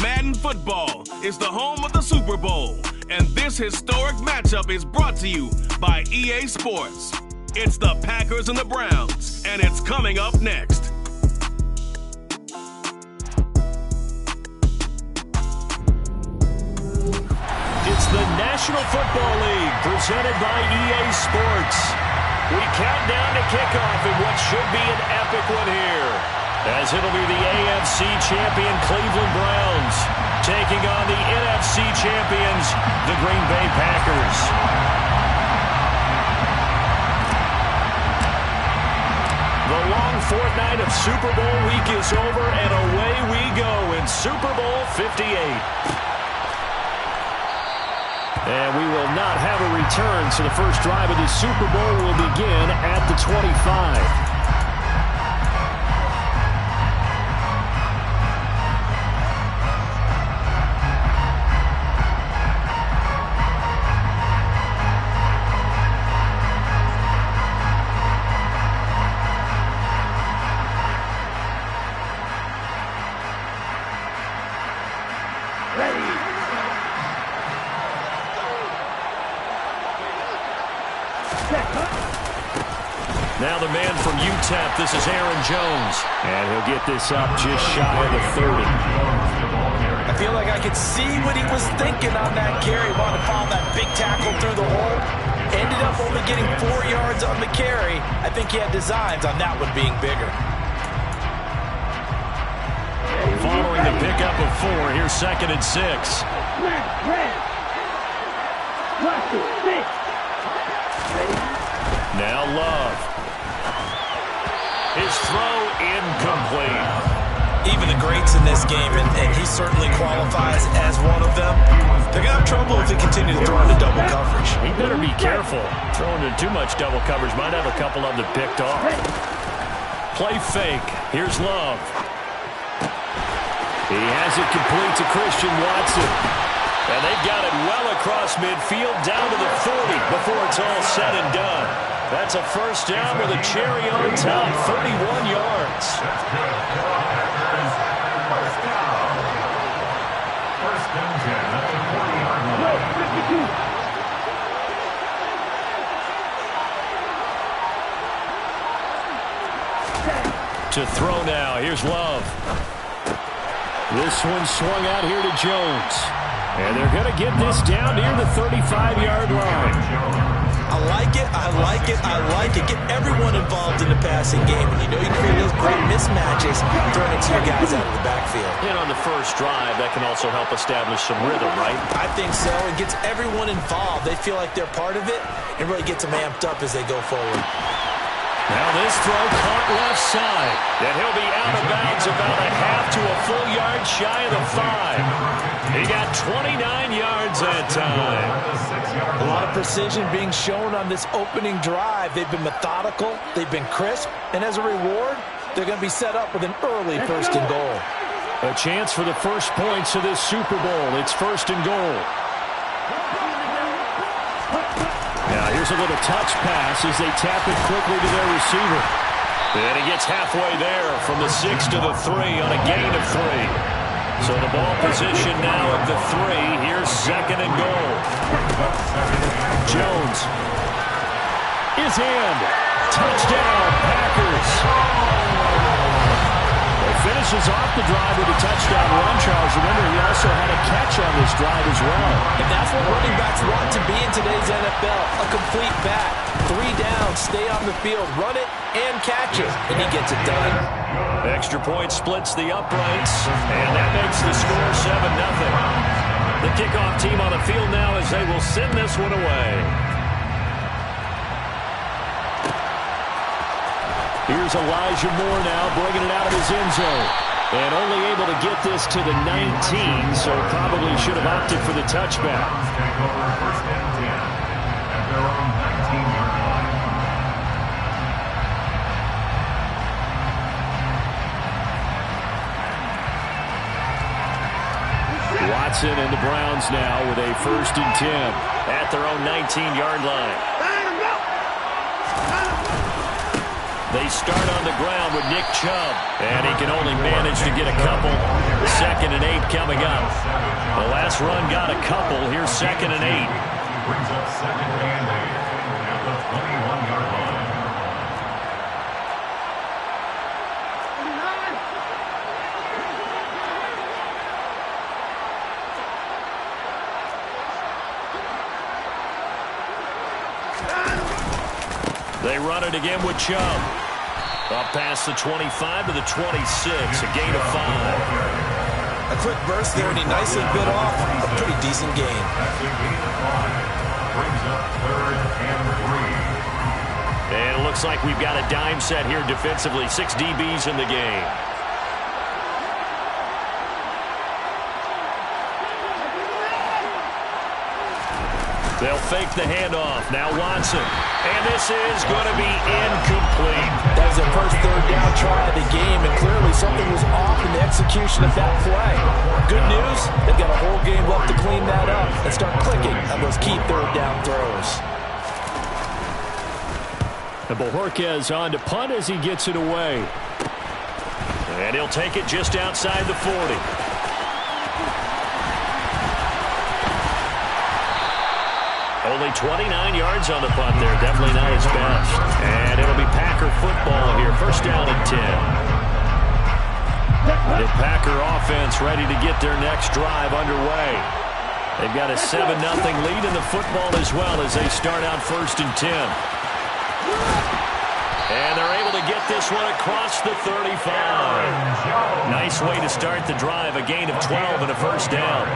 Madden Football is the home of the Super Bowl, and this historic matchup is brought to you by EA Sports. It's the Packers and the Browns, and it's coming up next. It's the National Football League presented by EA Sports. We count down to kickoff in what should be an epic one here, as it'll be the AFC champion Cleveland Browns taking on the NFC champions, the Green Bay Packers. The long fortnight of Super Bowl week is over, and away we go in Super Bowl 58. And we will not have a return, so the first drive of the Super Bowl will begin at the 25. Now the man from UTEP, this is Aaron Jones. And he'll get this up just shy of the 30. I feel like I could see what he was thinking on that carry. Wanted to follow that big tackle through the hole. Ended up only getting 4 yards on the carry. I think he had designs on that one being bigger. Following the pickup of 4, here's 2nd and 6. Now Love. His throw incomplete. Even the greats in this game, and he certainly qualifies as one of them, they're going to have trouble if they continue to throw into double coverage. He better be careful. Throwing into too much double coverage might have a couple of them picked off. Play fake. Here's Love. He has it complete to Christian Watson. And they've got it well across midfield down to the 40 before it's all said and done. That's a first down with a cherry on top, 31 yards. To throw now, here's Love. This one swung out here to Jones. And they're going to get this down near the 35-yard line. I like it, I like it, I like it. Get everyone involved in the passing game. And you know you can create those great mismatches throwing it to your guys out of the backfield. And on the first drive, that can also help establish some rhythm, right? I think so. It gets everyone involved. They feel like they're part of it and really gets them amped up as they go forward. Now this throw caught left side. And he'll be out of bounds about a half to a full yard shy of the 5. He got 29 yards that time. A lot of precision being shown on this opening drive. They've been methodical, they've been crisp, and as a reward, they're going to be set up with an early 1st and goal. A chance for the first points of this Super Bowl. It's 1st and goal. Now Here's a little touch pass as they tap it quickly to their receiver. And he gets halfway there from the 6 to the 3 on a gain of 3. So the ball position now at the 3. Here's second and goal. Jones is in. Touchdown, Packers. Finishes off the drive with a touchdown run, Charles. Remember, he also had a catch on this drive as well. And that's what running backs want to be in today's NFL. A complete back. 3 down, stay on the field, run it, and catch it. And he gets it done. Extra point splits the uprights, and that makes the score 7-0. The kickoff team on the field now as they will send this one away. Here's Elijah Moore now, bringing it out of his end zone. And only able to get this to the 19, so probably should have opted for the touchback. Watson and the Browns now with a 1st and 10 at their own 19-yard line. They start on the ground with Nick Chubb, and he can only manage to get a couple. 2nd and 8 coming up. The last run got a couple. Here's 2nd and 8. Brings up 2nd and 8 at the 21-yard line. They run it again with Chubb. Up past the 25 to the 26, a gain of 5. A quick burst there, and he nicely bit off a pretty decent gain. Brings up 3rd and 3. And it looks like we've got a dime set here defensively. 6 DBs in the game. They'll fake the handoff. Now Watson. And this is going to be incomplete. That was their first 3rd down try of the game, and clearly something was off in the execution of that play. Good news, they've got a whole game left to clean that up and start clicking on those key 3rd down throws. And Bojorquez on to punt as he gets it away. And he'll take it just outside the 40. Only 29 yards on the punt there. Definitely not his best. And it'll be Packer football here. 1st down and 10. The Packer offense ready to get their next drive underway. They've got a 7-0 lead in the football as well as they start out 1st and 10. And they're able to get this one across the 35. Nice way to start the drive. A gain of 12 and a 1st down.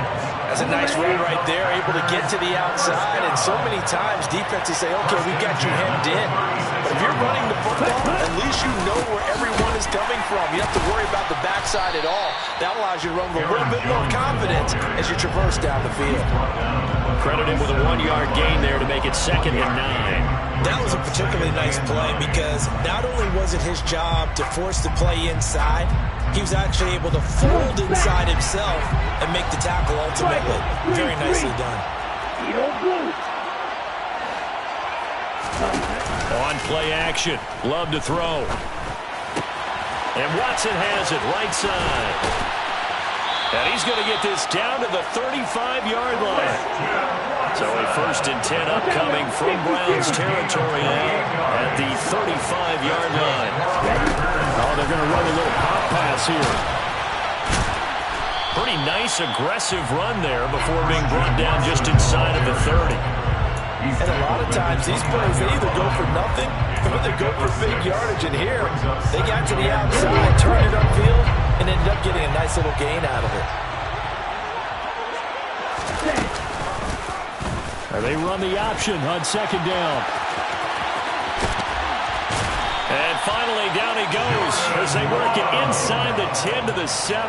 That's a nice run right there, able to get to the outside. And so many times defenses say, okay, we've got you hemmed in. But if you're running the football, at least you know where everyone is coming from. You don't have to worry about the backside at all. That allows you to run with a little bit more confidence as you traverse down the field. Credit him with a 1-yard gain there to make it 2nd and 9. That was a particularly nice play because not only was it his job to force the play inside, he was actually able to fold inside himself and make the tackle ultimately. Very nicely done. On play action. Love to throw. And Watson has it right side. And he's going to get this down to the 35-yard line. So a 1st and 10 upcoming from Browns territory now at the 35-yard line. Oh, they're going to run a little pop pass here. Pretty nice aggressive run there before being brought down just inside of the 30. And a lot of times these plays, they either go for nothing or they go for big yardage. And here, they got to the outside, turned it upfield, and ended up getting a nice little gain out of it. And they run the option on 2nd down. And finally down he goes as they work it inside the 10 to the 7.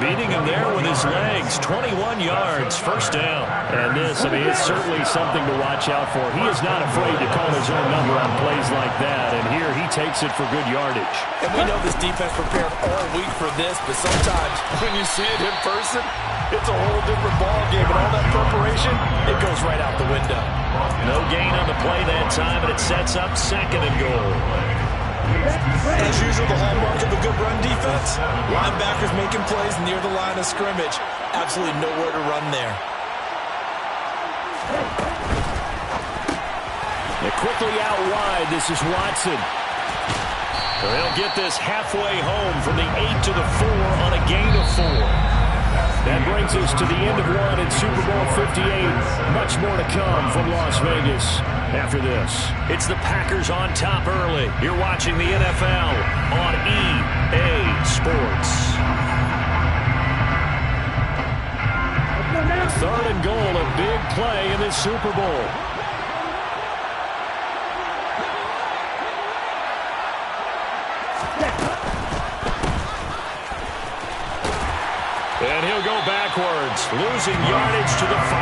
Beating him there with his legs. 21 yards, first down. And this, it's certainly something to watch out for. He is not afraid to call his own number on plays like that. And here he takes it for good yardage. And we know this defense prepared all week for this, but sometimes when you see it in person, it's a whole different ball game. And all that preparation, it goes right out the window. No gain on the play that time, and it sets up 2nd and goal. As usual, the hallmark of a good run defense, linebackers making plays near the line of scrimmage. Absolutely nowhere to run there. They're quickly out wide. This is Watson. They'll get this halfway home from the 8 to the 4 on a gain of 4. That brings us to the end of one in Super Bowl 58. Much more to come from Las Vegas after this. It's the Packers on top early. You're watching the NFL on EA Sports. 3rd and goal, a big play in this Super Bowl. And he'll go backwards, losing yardage to the 5.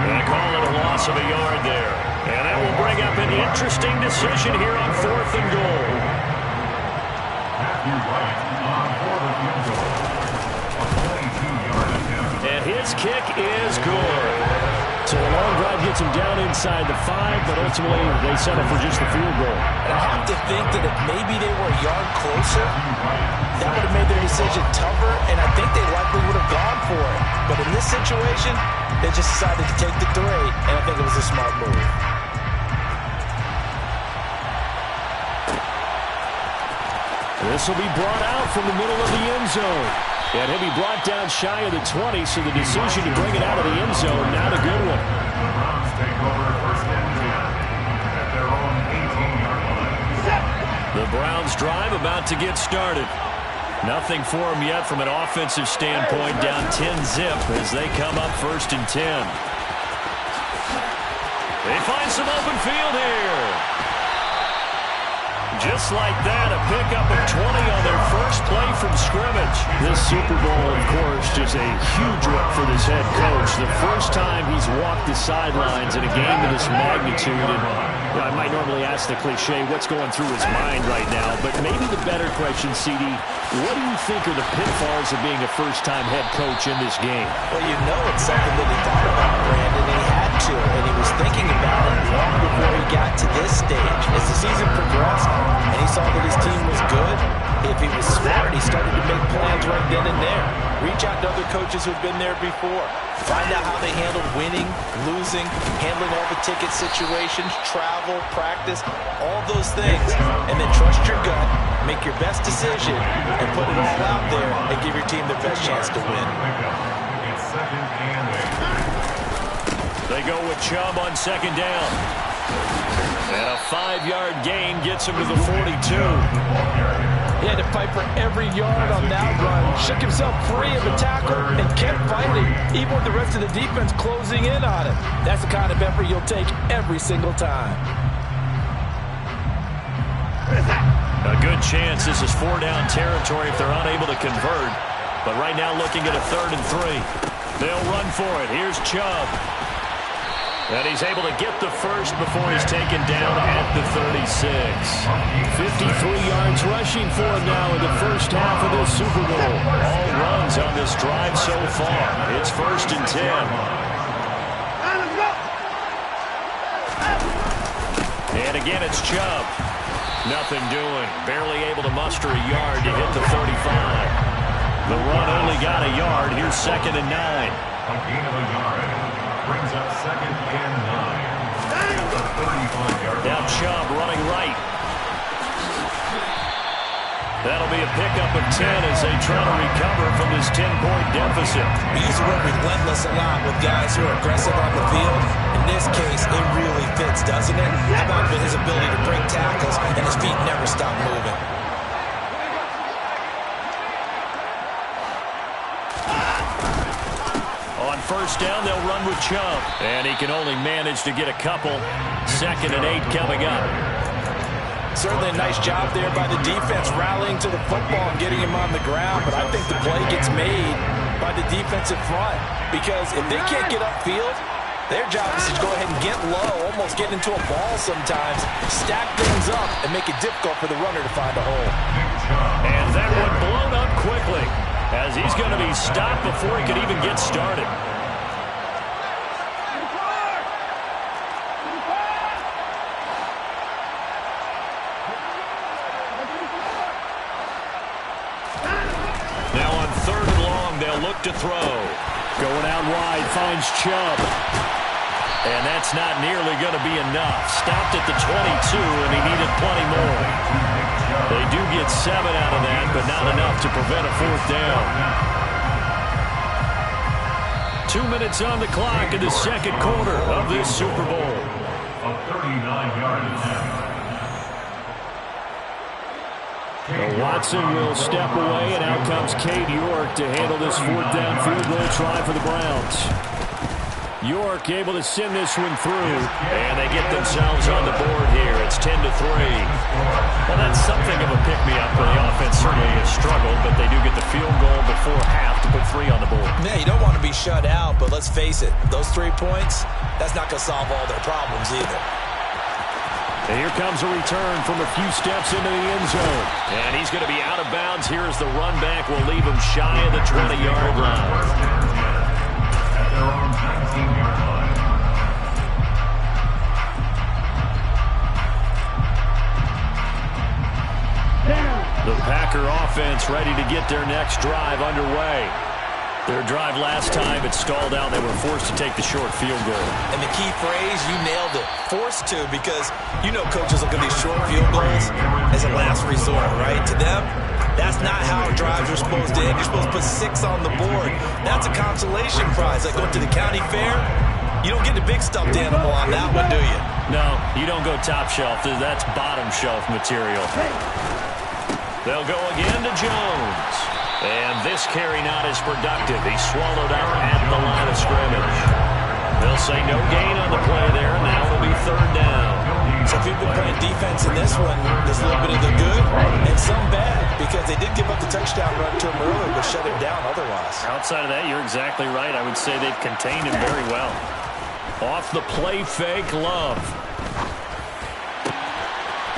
They call it a loss of a yard there. And that will bring up an interesting decision here on 4th and goal. And his kick is good. So the long drive gets him down inside the 5, but ultimately they settle for just the field goal. And I have to think that if maybe they were a yard closer, that would have made their decision tougher, and I think they likely would have gone for it. But in this situation, they just decided to take the 3, and I think it was a smart move. This will be brought out from the middle of the end zone. And he'll be brought down shy of the 20, so the decision to bring it out of the end zone, not a good one. The Browns drive about to get started. Nothing for them yet from an offensive standpoint, down 10-zip as they come up 1st and 10. They find some open field here. Just like that, a pickup of 20 on their first play from scrimmage. This Super Bowl, of course, is a huge one for this head coach. The first time he's walked the sidelines in a game of this magnitude. And I might normally ask the cliche, what's going through his mind right now? But maybe the better question, CD, what do you think are the pitfalls of being a first-time head coach in this game? Well, you know it's something that he thought about, Brandon, and he had to, and he was thinking about it long before he got to this stage. As the season progressed, and he saw that his team was good, if he was smart, he started to make plans right then and there. Reach out to other coaches who've been there before. Find out how they handled winning, losing, handling all the ticket situations, travel, practice, all those things. And then trust your gut, make your best decision, and put it all out there and give your team the best chance to win. They go with Chubb on 2nd down. And a 5-yard gain gets him to the 42. He had to fight for every yard on that run. Shook himself free of a tackle and kept fighting, even with the rest of the defense closing in on him. That's the kind of effort you'll take every single time. A good chance this is 4-down territory if they're unable to convert. But right now looking at a 3rd and 3. They'll run for it. Here's Chubb. And he's able to get the first before he's taken down at the 36. 53 yards rushing for him now in the first half of this Super Bowl. All runs on this drive so far. It's 1st and 10. And again, it's Chubb. Nothing doing. Barely able to muster a yard to hit the 35. The run only got a yard. Here's 2nd and 9. A gain of a yard. Brings up 2nd and 9. The 35-yard line. Now Chubb running right. That'll be a pickup of 10 as they try to recover from this 10-point deficit. We use the word relentless a lot with guys who are aggressive on the field. In this case, it really fits, doesn't it? How about his ability to break tackles and his feet never stop moving? On 1st down, they'll run with Chubb. And he can only manage to get a couple. 2nd and 8 coming up. Certainly a nice job there by the defense rallying to the football and getting him on the ground, but I think the play gets made by the defensive front because if they can't get upfield, their job is to go ahead and get low, almost get into a ball sometimes, stack things up, and make it difficult for the runner to find a hole. And that one blown up quickly as he's going to be stopped before he could even get started. Now on 3rd and long, they'll look to throw. Going out wide, finds Chubb. And that's not nearly going to be enough. Stopped at the 22, and he needed plenty more. They do get 7 out of that, but not enough to prevent a 4th down. 2 minutes on the clock in the second quarter of this Super Bowl. A 39-yard attempt. Watson will step away, and out comes Cade York to handle this 4th down field goal try for the Browns. York able to send this one through, and they get themselves on the board here. It's 10-3. Well, that's something of a pick-me-up for the offense. Certainly has struggled, but they do get the field goal before half to put 3 on the board. Yeah, you don't want to be shut out, but let's face it, those 3 points, that's not going to solve all their problems either. And here comes a return from a few steps into the end zone. And he's going to be out of bounds. Here as the run back will leave him shy of the 20-yard line. At their own 19-yard line. The Packer offense ready to get their next drive underway. Their drive last time, it stalled out. They were forced to take the short field goal. And the key phrase, you nailed it, forced to, because you know coaches look at these short field goals as a last resort, right? To them, that's not how drives are supposed to end. You're supposed to put 6 on the board. That's a consolation prize. Like going to the county fair, you don't get the big stuffed animal on that one, do you? No, you don't go top shelf. That's bottom shelf material. They'll go again to Jones. And this carry not as productive. He swallowed out at the line of scrimmage. They'll say no gain on the play there. Now it'll be 3rd down. So if you've been playing defense in this one, there's a little bit of the good and some bad because they did give up the touchdown run to him earlier but shut him down otherwise. Outside of that, you're exactly right. I would say they've contained him very well. Off the play fake, Love.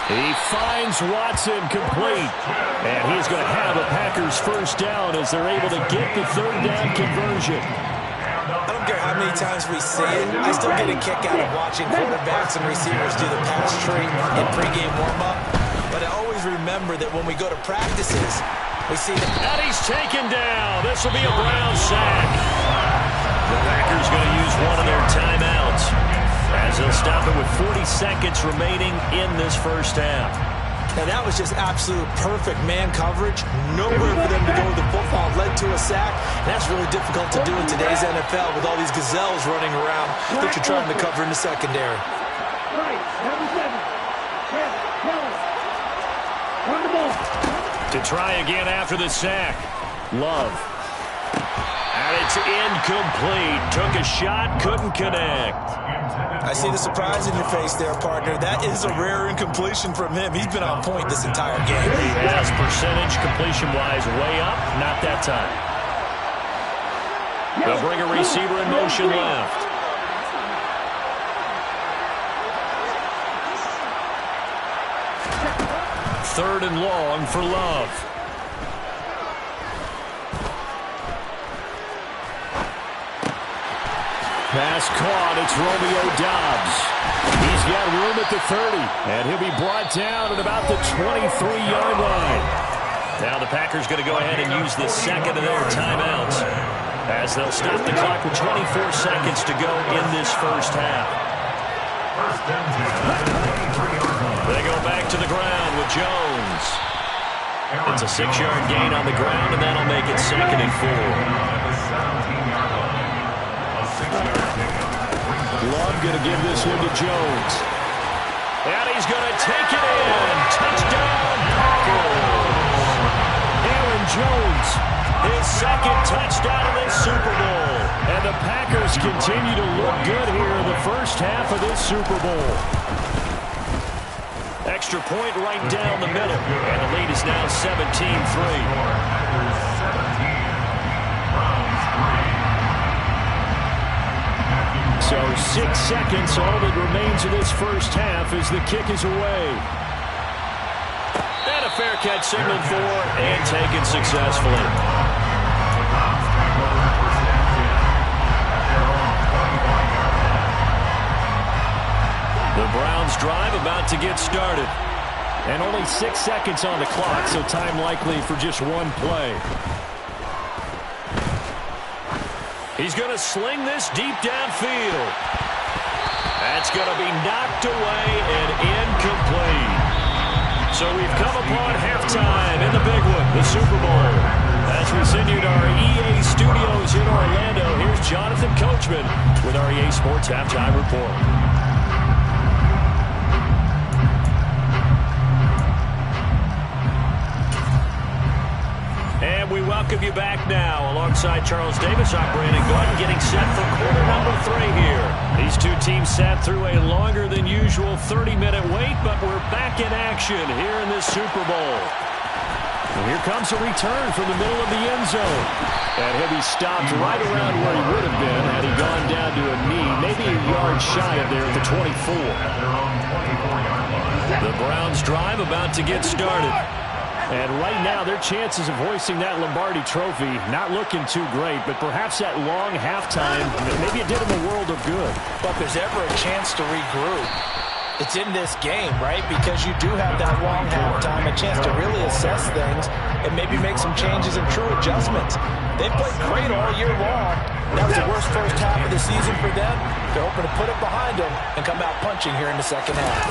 He finds Watson complete. And he's going to have a Packers 1st down as they're able to get the 3rd down conversion. I don't care how many times we see it. I still get a kick out of watching quarterbacks and receivers do the pass tree in pregame warm-up. But I always remember that when we go to practices, we see that. And he's taken down. This will be a Brown sack. The Packers going to use one of their timeouts as they'll stop it with 40 seconds remaining in this 1st half. Now that was just absolute perfect man coverage. Nowhere for them to go with the football. Led to a sack. And that's really difficult to do in today's NFL with all these gazelles running around that you're trying to cover in the secondary. To try again after the sack. Love. And it's incomplete. Took a shot, couldn't connect. I see the surprise in your face there, partner. That is a rare incompletion from him. He's been on point this entire game. He has percentage completion-wise way up. Not that time. They'll bring a receiver in motion left. Third and long for Love. Pass caught. It's Romeo Doubs. He's got room at the 30, and he'll be brought down at about the 23-yard line. Now the Packers going to go ahead and use the second of their timeouts as they'll stop the clock with 24 seconds to go in this 1st half. They go back to the ground with Jones. It's a 6-yard gain on the ground, and that'll make it 2nd and 4. Love going to give this one to Jones. And he's going to take it in. Touchdown, Packers. Aaron Jones, his 2nd touchdown of this Super Bowl. And the Packers continue to look good here in the 1st half of this Super Bowl. Extra point right down the middle. And the lead is now 17-3. So 6 seconds, all that remains of this first half as the kick is away. And a fair catch signaled for and taken successfully. The Browns drive about to get started. And only 6 seconds on the clock, so time likely for just one play. He's going to sling this deep downfield. That's going to be knocked away and incomplete. So we've come upon halftime in the big one, the Super Bowl. As we send you to our EA studios in Orlando, here's Jonathan Coachman with our EA Sports Halftime Report. And we welcome you back now alongside Charles Davis. I'm Brandon Gordon getting set for quarter number 3 here. These two teams sat through a longer than usual 30-minute wait, but we're back in action here in this Super Bowl. And here comes a return from the middle of the end zone. And he'll be stopped right around where he would have been had he gone down to a knee, maybe a yard shy of there at the 24. The Browns drive about to get started. And right now, their chances of hoisting that Lombardi trophy not looking too great, but perhaps that long halftime, maybe it did them a world of good. But if there's ever a chance to regroup, it's in this game, right? Because you do have that long halftime, a chance to really assess things and maybe make some changes and true adjustments. They've played great all year long. That was the worst first half of the season for them. They're hoping to put it behind them and come out punching here in the second half.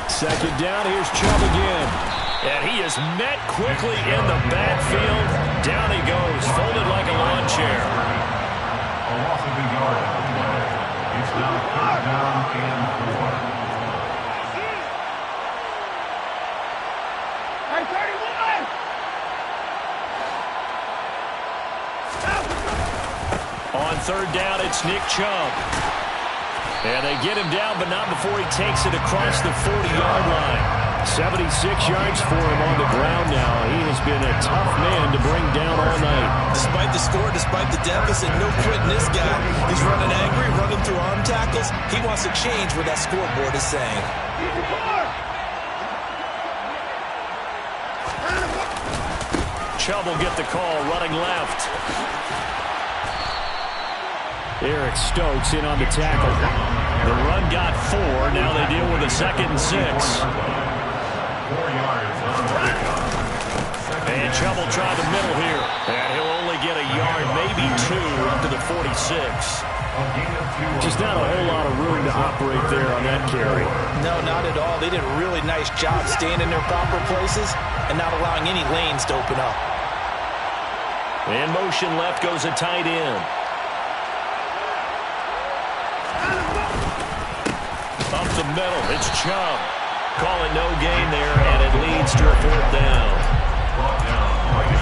Second down, here's Chubb again. And he is met quickly in the backfield. Down he goes, folded like a lawn chair. A loss of a yard on the play. It's now 3rd down and 4. On 3rd down, it's Nick Chubb. And they get him down, but not before he takes it across the 40-yard line. 76 yards for him on the ground now. He has been a tough man to bring down all night. Despite the score, despite the deficit, no quitting this guy. He's running angry, running through arm tackles. He wants to change what that scoreboard is saying. Chubb will get the call, running left. Eric Stokes in on the tackle. The run got 4. Now they deal with a 2nd and 6. 4 yards on the pickup. And Chubb will try the middle here. And he'll only get a yard, maybe 2, up to the 46. Just not a whole lot of room to operate there on that carry. No, not at all. They did a really nice job staying in their proper places and not allowing any lanes to open up. In motion left goes a tight end. Up the middle, it's Chubb. Call it no gain there, and it leads to a 4th down.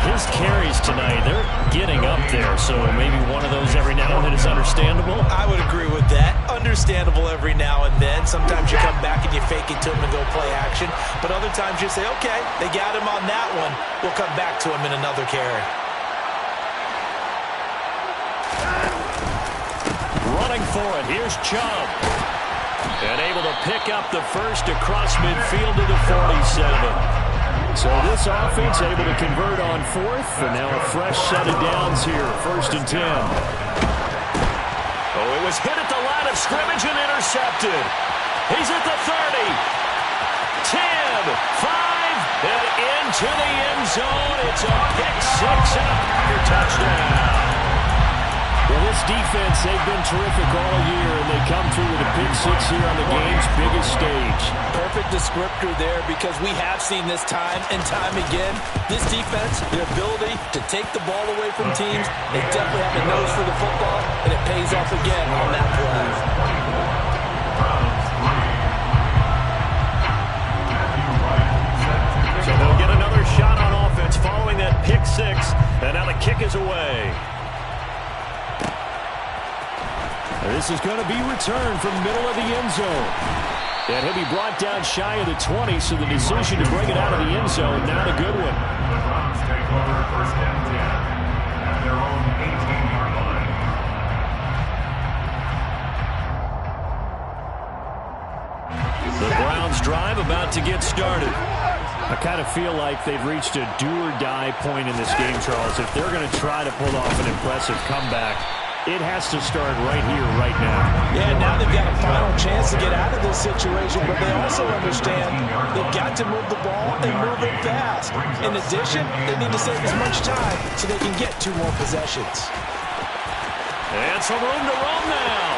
His carries tonight, they're getting up there, so maybe one of those every now and then is understandable. I would agree with that. Understandable every now and then. Sometimes you come back and you fake it to him and go play action. But other times you say, okay, they got him on that one. We'll come back to him in another carry. Running for it, here's Chubb. And able to pick up the first across midfield to the 47. So this offense able to convert on 4th, and now a fresh set of downs here, 1st and 10. Oh, it was hit at the line of scrimmage and intercepted. He's at the 30, 10, 5, and into the end zone. It's a pick 6 and a Packer touchdown. Well, this defense, they've been terrific all year, and they come through with a pick 6 here on the game's biggest stage. Perfect descriptor there, because we have seen this time and time again. This defense, their ability to take the ball away from teams, they definitely have a nose for the football, and it pays off again on that play. So they'll get another shot on offense following that pick 6, and now the kick is away. This is going to be returned from middle of the end zone. And he'll be brought down shy of the 20, so the decision to bring it out of the end zone, not a good one. The Browns take over first and 10 at their own 18-yard line. The Browns drive about to get started. I kind of feel like they've reached a do-or-die point in this game, Charles. If they're going to try to pull off an impressive comeback, it has to start right here, right now. Yeah, now they've got a final chance to get out of this situation, but they also understand they've got to move the ball and move it fast. In addition, they need to save as much time so they can get 2 more possessions. And some room to run now.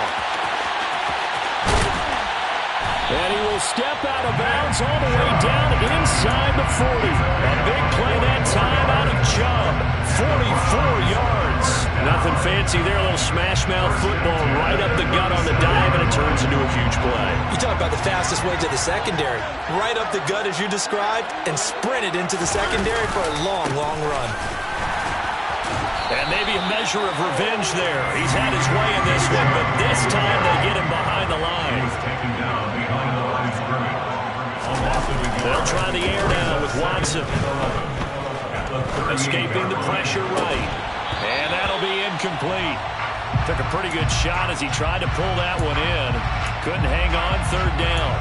And he will step out of bounds all the way down inside the 40. A big play that time out of Chubb. 44 yards. Nothing fancy there. A little smash-mouth football right up the gut on the dive, and it turns into a huge play. You talk about the fastest way to the secondary. Right up the gut as you described and sprinted into the secondary for a long, long run. And maybe a measure of revenge there. He's had his way in this one, but this time they get him behind the line. He's taken down behind the line of scrimmage. They'll try the air now with Watson. Escaping the pressure right. And that'll be incomplete. Took a pretty good shot as he tried to pull that one in. Couldn't hang on, 3rd down.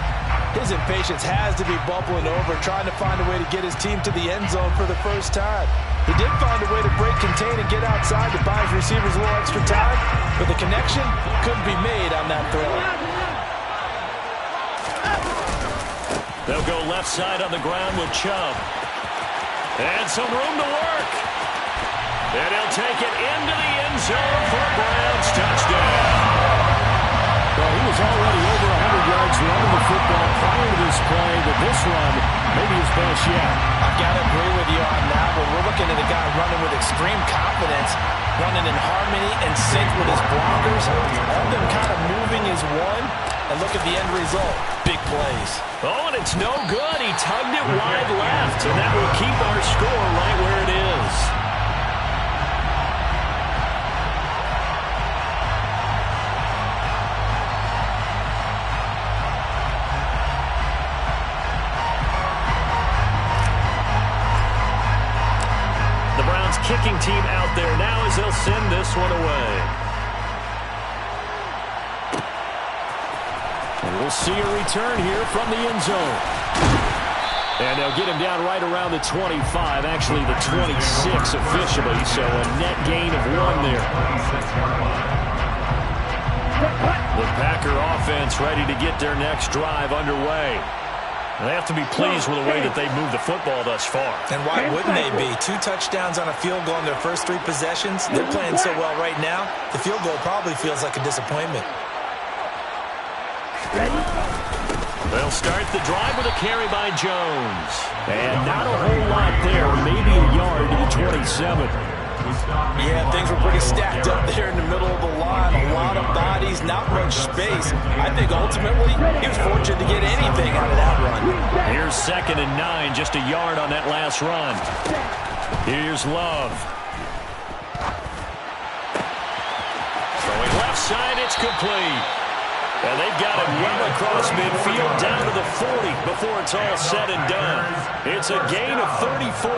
His impatience has to be bubbling over, trying to find a way to get his team to the end zone for the first time. He did find a way to break, contain, and get outside to buy his receivers a little extra time, but the connection couldn't be made on that throw. They'll go left side on the ground with Chubb. And some room to work. And he'll take it into the end zone for a Browns touchdown. Well, he was already over 100 yards running the football prior to this play, but this run may be his best yet. I've got to agree with you on that one. We're looking at a guy running with extreme confidence, running in harmony and sync with his blockers. All of them kind of moving as one. And look at the end result. Big plays. Oh, and it's no good. He tugged it wide left, and that will keep our score right where it is. The Browns kicking team out there now as they'll send this one away. And we'll see a return here from the end zone. And they'll get him down right around the 25, actually the 26 officially, so a net gain of 1 there. The Packer offense ready to get their next drive underway. They have to be pleased with the way that they've moved the football thus far. And why wouldn't they be? 2 touchdowns on a field goal in their first 3 possessions. They're playing so well right now, the field goal probably feels like a disappointment. They'll start the drive with a carry by Jones. And not a whole lot there, maybe a yard to the 27. Yeah, things were pretty stacked up there in the middle of the line. A lot of bodies, not much space. I think ultimately he was fortunate to get anything out of that run. Here's 2nd and 9, just a yard on that last run. Here's Love. Throwing left side, it's complete. And they've got him well across midfield down to the 40 before it's all said and done. It's a gain of 34.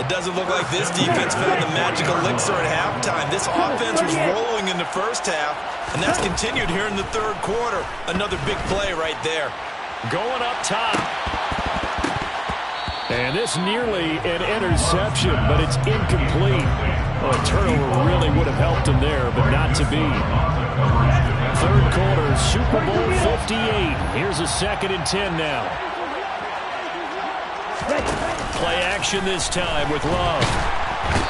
It doesn't look like this defense found the magic elixir at halftime. This offense was rolling in the first half, and that's continued here in the 3rd quarter. Another big play right there. Going up top. And this nearly an interception, but it's incomplete. Well, a turnover really would have helped him there, but not to be. 3rd quarter, Super Bowl 58. Here's a 2nd and 10 now. Play action this time with Love.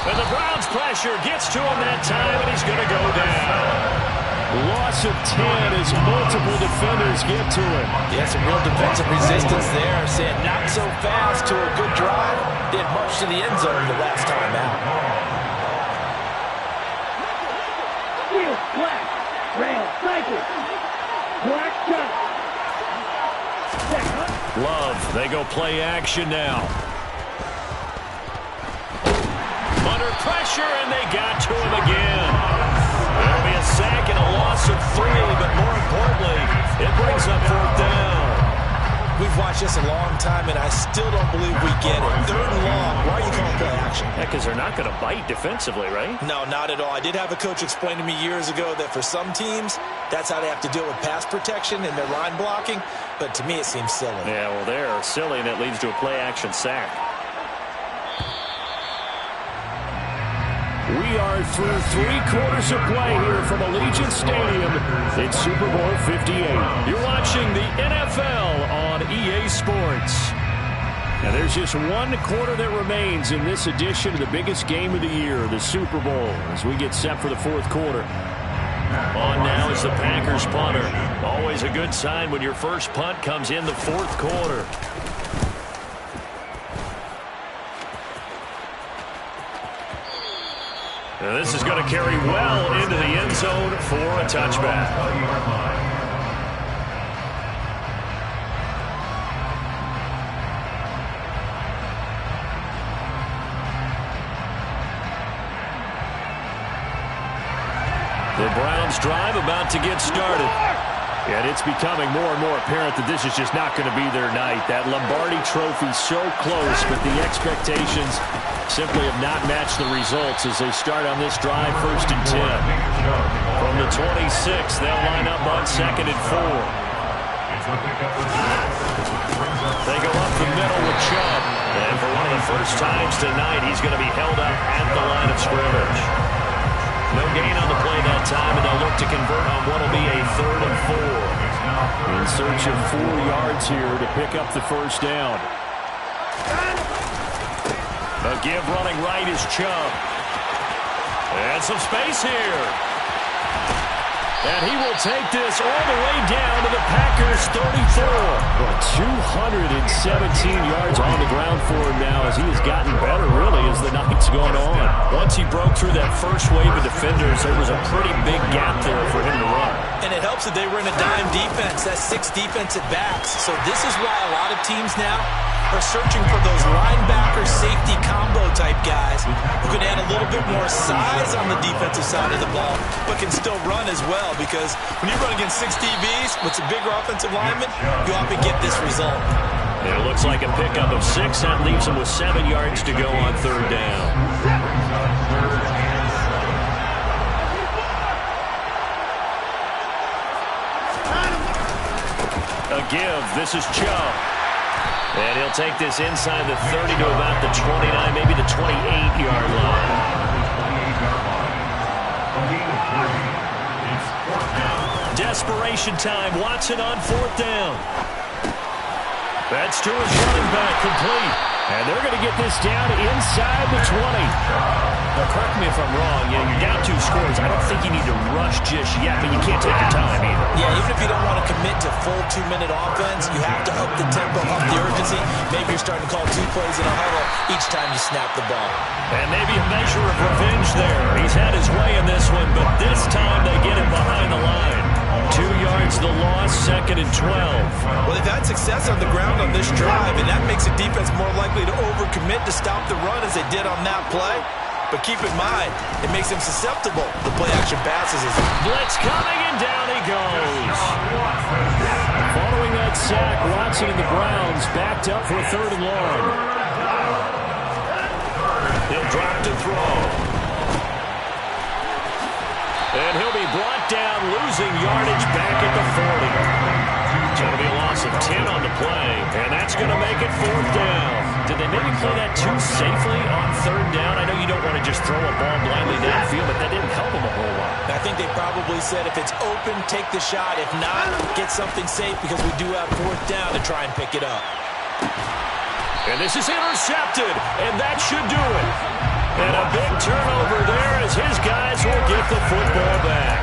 And the Browns pressure gets to him that time, and he's going to go down. Loss of 10 as multiple defenders get to him. Yeah, some real defensive resistance there. Saying not so fast to a good drive. Did much to the end zone the last time out. Love, they go play action now. Under pressure, and they got to him again. There'll be a sack and a loss of 3, but more importantly, it brings up 4th down. watched this a long time, and I still don't believe we get it. 3rd and long. Why are you calling play action? Yeah, because they're not going to bite defensively, right? No, not at all. I did have a coach explain to me years ago that for some teams, that's how they have to deal with pass protection and their line blocking. But to me, it seems silly. Yeah, well, they're silly, and it leads to a play-action sack. We are through 3 quarters of play here from Allegiant Stadium. It's Super Bowl 58. You're watching the NFL on EA Sports. Now, there's just 1 quarter that remains in this edition of the biggest game of the year, the Super Bowl, as we get set for the 4th quarter. On now is the Packers punter. Always a good sign when your first punt comes in the 4th quarter. Now this is going to carry well into the end zone for a touchback. The Browns drive about to get started. And it's becoming more and more apparent that this is just not going to be their night. That Lombardi Trophy so close, but the expectations simply have not matched the results as they start on this drive 1st and 10. From the 26, they'll line up on 2nd and 4. They go up the middle with Chubb. And for one of the first times tonight, he's going to be held up at the line of scrimmage. No gain on the play that time, and they'll look to convert on what will be a 3rd and 4. In search of 4 yards here to pick up the first down. A give running right is Chubb. And some space here. And he will take this all the way down to the Packers 34. Well, 217 yards on the ground for him now as he has gotten better, really, as the night's gone on. Once he broke through that first wave of defenders, there was a pretty big gap there for him to run. And it helps that they were in a dime defense. That's 6 defensive backs. So this is why a lot of teams now are searching for those linebacker safety combo type guys who can add a little bit more size on the defensive side of the ball, but can still run as well, because when you run against 6 DBs with some bigger offensive linemen, you often get this result. It looks like a pickup of 6. That leaves him with 7 yards to go on 3rd down. A give. This is Chubb. And he'll take this inside the 30 to about the 29, maybe the 28-yard line. Desperation time. Watson on 4th down. That's to his running back, complete. And they're going to get this down inside the 20. Now, correct me if I'm wrong. Yeah, you're down 2 scores. I don't think you need to rush just yet, but you can't take your time either. Yeah, even if you don't want to commit to full 2-minute offense, you have to up the tempo, up the urgency. Maybe you're starting to call 2 plays in a huddle each time you snap the ball. And maybe a measure of revenge there. He's had his way in this one, but this time they get him behind the line. 2 yards the loss, 2nd and 12. Well, they've had success on the ground on this drive, and that makes the defense more likely to overcommit to stop the run as they did on that play. But keep in mind, it makes them susceptible to play-action passes. Blitz coming, and down he goes. Following that sack, Watson and the Browns backed up for a 3rd and long. He'll drop to throw. And he'll be brought down, losing yardage back at the 40. It's going to be a loss of 10 on the play, and that's going to make it 4th down. Did they maybe play that too safely on 3rd down? I know you don't want to just throw a ball blindly downfield, but that didn't help them a whole lot. I think they probably said if it's open, take the shot. If not, get something safe, because we do have 4th down to try and pick it up. And this is intercepted, and that should do it. And a big turnover there as his guys will get the football back.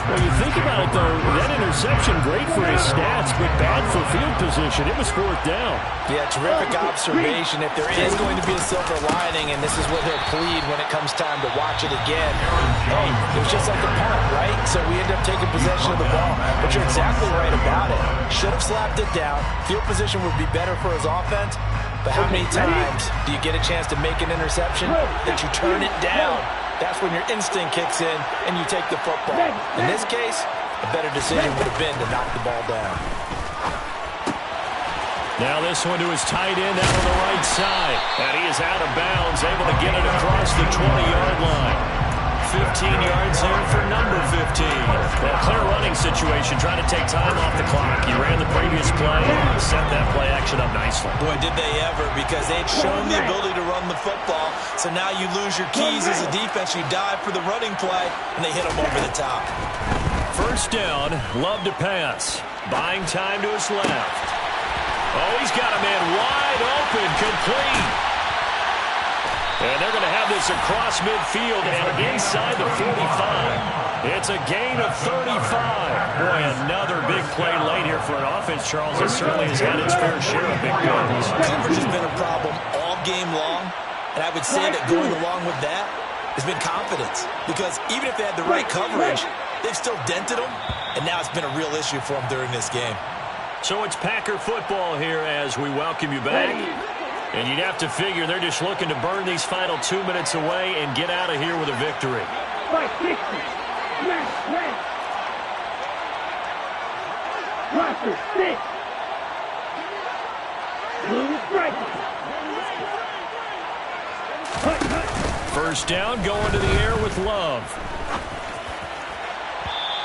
Well, you think about it, though, that interception, great for his stats, but bad for field position. It was 4th down. Yeah, terrific observation. If there is going to be a silver lining, and this is what he'll plead when it comes time to watch it again, hey, it was just like a punt, right? So we end up taking possession of the ball. But you're exactly right about it. Should have slapped it down. Field position would be better for his offense. But how many times do you get a chance to make an interception that you turn it down? That's when your instinct kicks in and you take the football. In this case, a better decision would have been to knock the ball down. Now this one to his tight end out on the right side. And he is out of bounds, able to get it across the 20-yard line. 15 yards there for number 15. Well, clear running situation, trying to take time off the clock. He ran the previous play, set that play action up nicely. Boy, did they ever, because they had shown the ability to run the football. So now you lose your keys as a defense. You dive for the running play, and they hit him over the top. First down, Love to pass. Buying time to his left. Oh, he's got a man wide open, complete. And they're going to have this across midfield and inside the 45. It's a gain of 35. Boy, another big play late here for an offense, Charles, that certainly has had its fair share of big plays. Coverage has been a problem all game long, and I would say that going along with that has been confidence. Because even if they had the right coverage, they've still dented them, and now it's been a real issue for them during this game. So it's Packer football here as we welcome you back. And you'd have to figure they're just looking to burn these final 2 minutes away and get out of here with a victory. First down, going to the air with Love.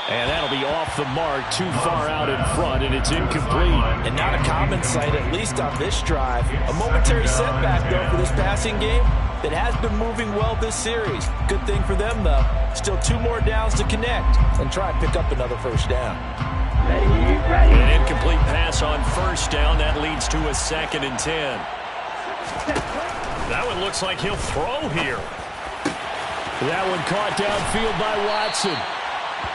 And that'll be off the mark, too far out in front, and it's incomplete. And not a common sight, at least on this drive. A momentary setback, though, for this passing game that has been moving well this series. Good thing for them, though. Still 2 more downs to connect and try and pick up another first down. An incomplete pass on first down. That leads to a 2nd and 10. That one looks like he'll throw here. That one caught downfield by Watson.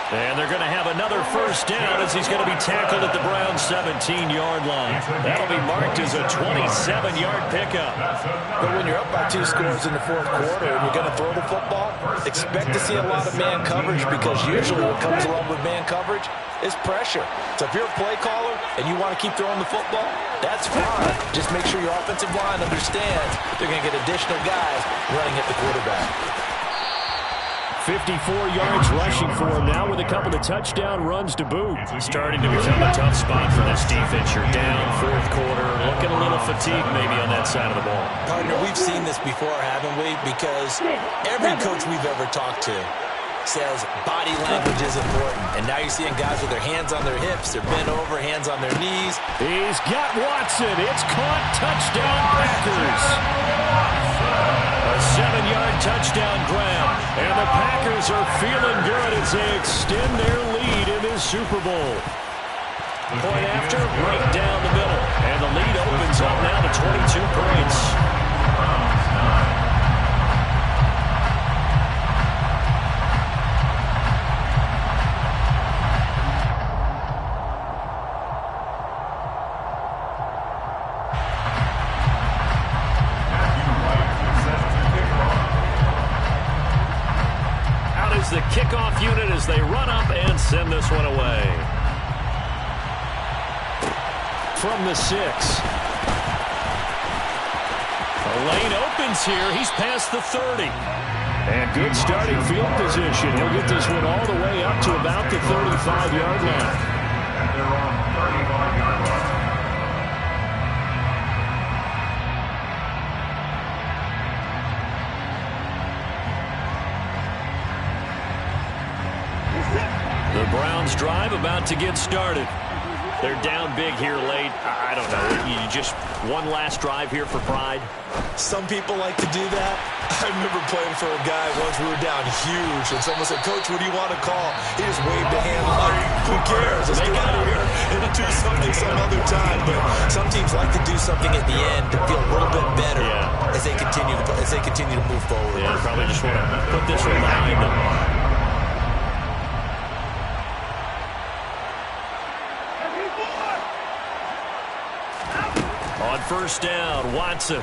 And they're going to have another first down as he's going to be tackled at the Browns' 17-yard line. That'll be marked as a 27-yard pickup. But when you're up by 2 scores in the 4th quarter and you're going to throw the football, expect to see a lot of man coverage, because usually what comes along with man coverage is pressure. So if you're a play caller and you want to keep throwing the football, that's fine. Just make sure your offensive line understands they're going to get additional guys running at the quarterback. 54 yards rushing for him now with a couple of touchdown runs to boot. Starting to become a tough spot for this defense. You're down 4th quarter, looking a little fatigued maybe on that side of the ball. Partner, we've seen this before, haven't we? Because every coach we've ever talked to says body language is important. And now you're seeing guys with their hands on their hips, they're bent over, hands on their knees. He's got Watson. It's caught. Touchdown, Packers. A 7-yard touchdown grab. And the Packers are feeling good as they extend their lead in this Super Bowl. Point after, right down the middle. And the lead opens up now to 22 points. The kickoff unit as they run up and send this one away. From the 6. The lane opens here. He's past the 30. And good starting field position. He'll get this one all the way up to about the 35-yard line. And they're on 35-yard line. The Browns drive about to get started. They're down big here late. I don't know. You just one last drive here for pride. Some people like to do that. I remember playing for a guy once. We were down huge, and someone said, "Coach, what do you want to call?" He just waved a hand like, "Who cares? Let's get out of here and do something some other time." But some teams like to do something at the end to feel a little bit better as they continue to move forward. Yeah, probably just want to put this one behind them. On first down, Watson.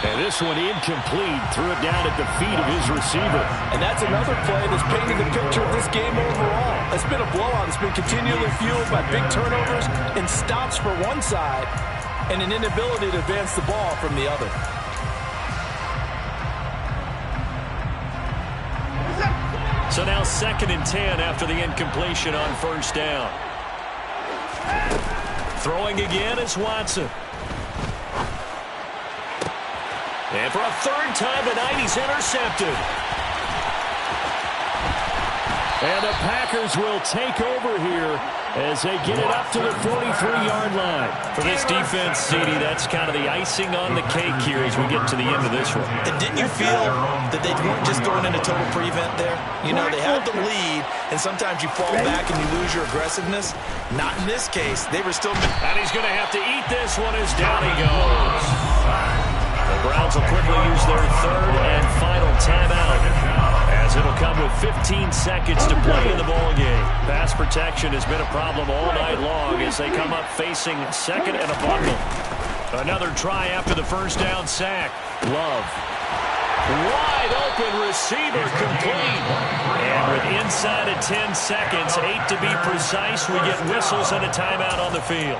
And this one incomplete. Threw it down at the feet of his receiver. And that's another play that's painted the picture of this game overall. It's been a blowout. It's been continually fueled by big turnovers and stops for one side and an inability to advance the ball from the other. So now 2nd and 10 after the incompletion on first down. Throwing again is Watson. And for a third time tonight, he's intercepted. And the Packers will take over here as they get it up to the 43-yard line. For this defense, CD, that's kind of the icing on the cake here as we get to the end of this one. And didn't you feel that they weren't just going into total prevent there? You know, they had the lead, and sometimes you fall back and you lose your aggressiveness. Not in this case. They were still... And he's going to have to eat this one as down he goes. The Browns will quickly use their third and final timeout, as it'll come with 15 seconds to play in the ballgame. Pass protection has been a problem all night long as they come up facing second and a bundle. Another try after the first down sack. Love. Wide open receiver complete. And with inside of 10 seconds, 8 to be precise, we get whistles and a timeout on the field.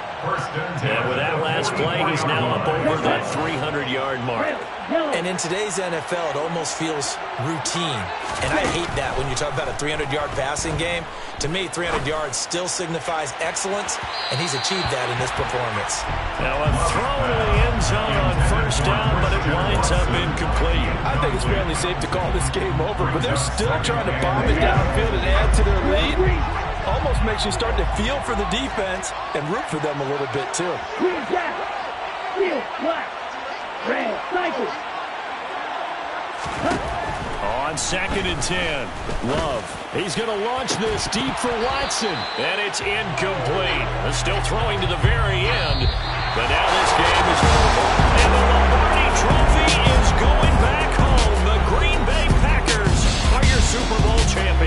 And with that last play, he's now up over that 300-yard mark. And in today's NFL, it almost feels routine. And I hate that when you talk about a 300-yard passing game. To me, 300 yards still signifies excellence, and he's achieved that in this performance. Now a throw to the end zone on first down, but it winds up incomplete. I think it's fairly safe to call this game over, but they're still trying to bomb it downfield and add to their lead. Almost makes you start to feel for the defense and root for them a little bit, too. On second and 10, Love. He's going to launch this deep for Watson. And it's incomplete. They're still throwing to the very end. But now this game is over. And the Lombardi Trophy is going back home. The Green Bay Packers are your Super Bowl champions.